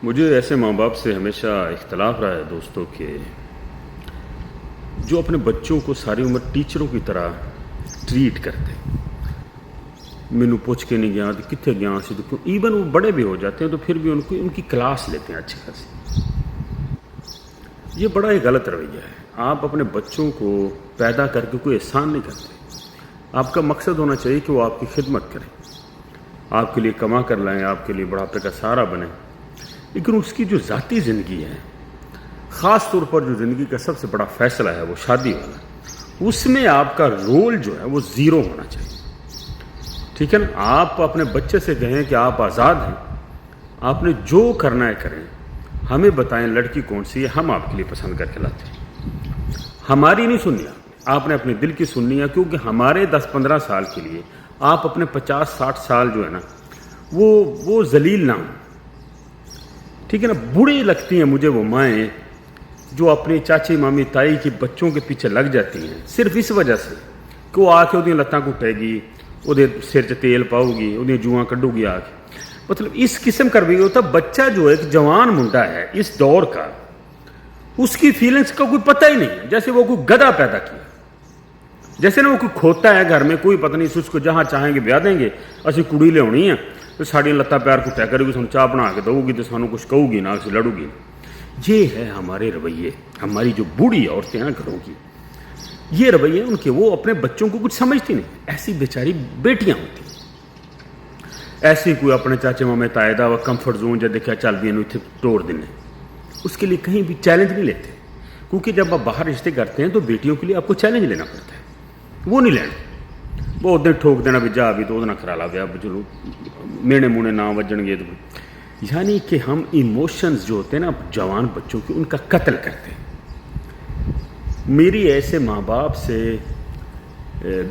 مجھے ایسے ماں باپ سے ہمیشہ اختلاف رہا ہے دوستوں کہ جو اپنے بچوں کو ساری عمر ٹیچروں کی طرح ٹریٹ کرتے ہیں. مینو پوچھ کے نہیں گیا تو کتنے گیا سی تو ایون وہ بڑے بھی ہو جاتے ہیں تو پھر بھی ان کی کلاس لیتے ہیں اچھی خاصی. یہ بڑا ہی غلط رویہ ہے. آپ اپنے بچوں کو پیدا کر کے کوئی احسان نہیں کرتے. آپ کا مقصد ہونا چاہیے کہ وہ آپ کی خدمت کریں, آپ کے لیے کما کر لائیں, آپ کے لیے بڑھاپے کا سہارا بنیں. لیکن اس کی جو ذاتی زندگی ہے, خاص طور پر جو زندگی کا سب سے بڑا فیصلہ ہے وہ شادی والا, اس میں آپ کا رول جو ہے وہ زیرو ہونا چاہیے. ٹھیک ہے نا. آپ اپنے بچے سے کہیں کہ آپ آزاد ہیں, آپ نے جو کرنا ہے کریں, ہمیں بتائیں لڑکی کون سی ہے, ہم آپ کے لیے پسند کر کے لاتے ہیں. ہماری نہیں سننی آپ نے اپنے دل کی سننی ہے, کیونکہ ہمارے 10-15 سال کے لیے آپ اپنے 50-60 سال جو ہے نا وہ ذلیل نہ ہوں. ٹھیک ہے نا. بری لگتی ہیں مجھے وہ مائیں جو اپنی چاچی مامی تائی کے بچوں کے پیچھے لگ جاتی ہیں صرف اس وجہ سے کہ وہ آ کے وہ لتاں کٹے گی, وہ سر چ تیل پاؤ گی, وہ جواں کڈو گی آ کے. مطلب اس قسم کا رویہ ہوتا. بچہ جو ایک جوان منڈا ہے اس دور کا, اس کی فیلنگس کا کوئی پتہ ہی نہیں ہے. جیسے وہ کوئی گدھا پیدا کیا, جیسے نا وہ کوئی کھوتا ہے گھر میں, کوئی پتہ نہیں, اس کو جہاں چاہیں گے بیاہ دیں گے, اسی کڑی لے ہے تو ساڑی لتاں پیر کٹیا کرے گی, سانو چاہ بنا کے دو گی تو سانو کچھ کہو گی نہ, لڑو گی. یہ ہے ہمارے رویے. ہماری جو بوڑھی عورتیں ہیں گھروں کی, یہ رویے ان کے, وہ اپنے بچوں کو کچھ سمجھتی نہیں. ایسی بیچاری بیٹیاں ہوتی ہیں, ایسی کوئی اپنے چاچے مامے تائے دا کمفرٹ زون جب دیکھا چل بھی اتنے توڑ دینے, اس کے لیے کہیں بھی چیلنج نہیں لیتے. کیونکہ جب آپ باہر رشتے کرتے ہیں تو بیٹیوں کے لیے آپ کو چیلنج لینا پڑتا ہے. وہ نہیں لینا, وہ ادھر ٹھوک دینا بھی جا بھی تو نہ کرا لا گیا چلو مینے مونے نہ وجن گے. تو یعنی کہ ہم ایموشنز جو ہوتے ہیں نا جوان بچوں کے, ان کا قتل کرتے ہیں. میری ایسے ماں باپ سے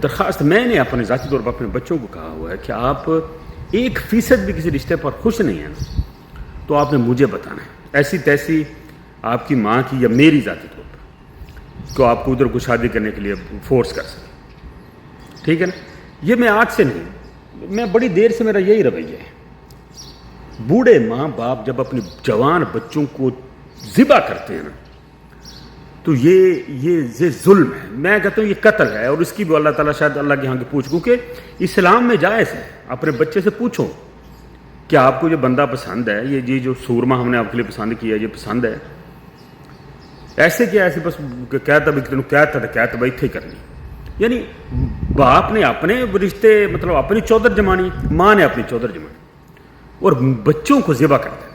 درخواست, میں نے اپنے ذاتی طور پر اپنے بچوں کو کہا ہوا ہے کہ آپ 1% بھی کسی رشتے پر خوش نہیں ہیں نا تو آپ نے مجھے بتانا ہے. ایسی تیسی آپ کی ماں کی یا میری ذاتی طور پر کہ آپ کو ادھر کو شادی کرنے کے لیے فورس کر سکیں. ٹھیک ہے نا. یہ میں آج سے نہیں, میں بڑی دیر سے میرا یہی رویہ ہے. بوڑھے ماں باپ جب اپنے جوان بچوں کو ذبح کرتے ہیں نا تو یہ ظلم ہے. میں کہتا ہوں یہ قتل ہے, اور اس کی بھی اللہ تعالیٰ شاید اللہ کے ہاں کے پوچھ, کیونکہ اسلام میں جائز ہے. اپنے بچے سے پوچھو کہ آپ کو یہ بندہ پسند ہے, یہ جو سورما ہم نے آپ کے لیے پسند کیا یہ پسند ہے. ایسے کیا ایسے بس کہتا بھی تینوں کہتا تھا کہتا بھائی اتنے ہی کرنی. یعنی باپ نے اپنے رشتے مطلب اپنی چودر جمانی, ماں نے اپنی چودر جمانی, اور بچوں کو ذبح کر دینا.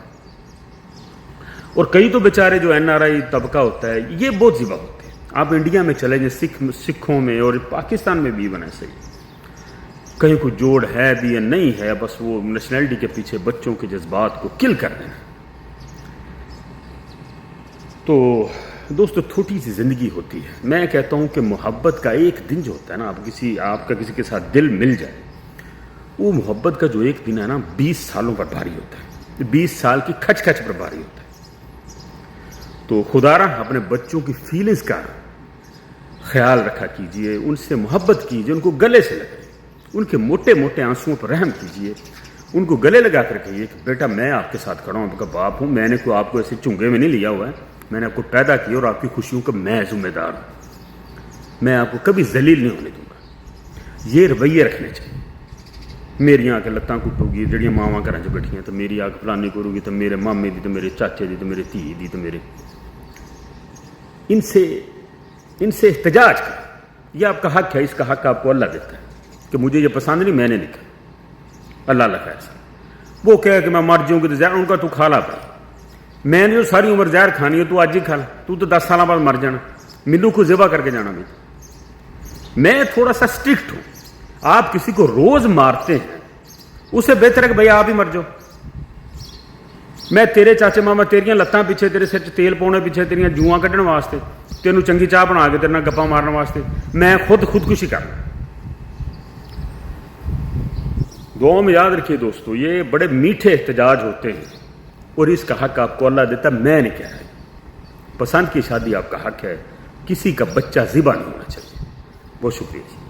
اور کئی تو بیچارے جو NRI طبقہ ہوتا ہے یہ بہت ذبح ہوتے ہیں. آپ انڈیا میں چلے جائیں, سکھوں میں اور پاکستان میں بھی بنا صحیح, کہیں کوئی جوڑ ہے بھی یا نہیں ہے, بس وہ نیشنلٹی کے پیچھے بچوں کے جذبات کو کل کر دینا. تو دوستو چھوٹی سی زندگی ہوتی ہے. میں کہتا ہوں کہ محبت کا ایک دن جو ہوتا ہے نا, آپ کا کسی کے ساتھ دل مل جائے, وہ محبت کا جو ایک دن ہے نا 20 سالوں پر بھاری ہوتا ہے, 20 سال کی کھچ کھچ پر بھاری ہوتا ہے. تو خدا را اپنے بچوں کی فیلنگز کا خیال رکھا کیجئے, ان سے محبت کیجئے, ان کو گلے سے لگائیں, ان کے موٹے موٹے آنسوؤں پر رحم کیجئے, ان کو گلے لگا کر کہیے کہ بیٹا میں آپ کے ساتھ کھڑا ہوں, آپ کا باپ ہوں, میں نے کوئی آپ کو ایسے چنگے میں نہیں لیا ہوا ہے, میں نے آپ کو پیدا کیا اور آپ کی خوشیوں کا میں ذمہ دار ہوں, میں آپ کو کبھی ذلیل نہیں ہونے دوں گا. یہ رویے رکھنے چاہیے. میری آ کے لتاں کٹو گی جڑیاں ماواں گھر چ بیٹھیاں, تو میری آ کے فلانی کرو گی, تو میرے مامے دی, تو میرے چاچے دی, تو میرے دھی دی, تو میرے ان سے احتجاج کریں. یہ آپ کا حق ہے, اس کا حق آپ کو اللہ دیتا ہے کہ مجھے یہ پسند نہیں, میں نے نہیں کہا. اللہ اللہ خیر سے وہ کہے کہ میں مر جاؤں گی تو زہر ان کا تو کھا لا پا, میں نے جو ساری عمر زہر کھانی ہے تو آج ہی کھا لا, تو 10 سال بعد مر جانا, مینوں کو ذبح کر کے جانا. میں تھوڑا سا اسٹرکٹ ہوں. آپ کسی کو روز مارتے ہیں, اسے بہتر ہے کہ بھائی آپ ہی مر جاؤ. میں تیرے چاچے ماما تیریاں لتاں پیچھے, تیرے سر تیل پاؤنے پیچھے, تیریاں جواں کڈن واسطے, تینوں چنگی چاہ بنا کے تیرے نال گپاں مارن واسطے میں خودکشی کرنا. دعاؤں میں یاد رکھیے دوستو, یہ بڑے میٹھے احتجاج ہوتے ہیں, اور اس کا حق آپ کو اللہ دیتا. میں نے کہا ہے پسند کی شادی آپ کا حق ہے, کسی کا بچہ ذبح نہیں ہونا چاہیے. بہت شکریہ.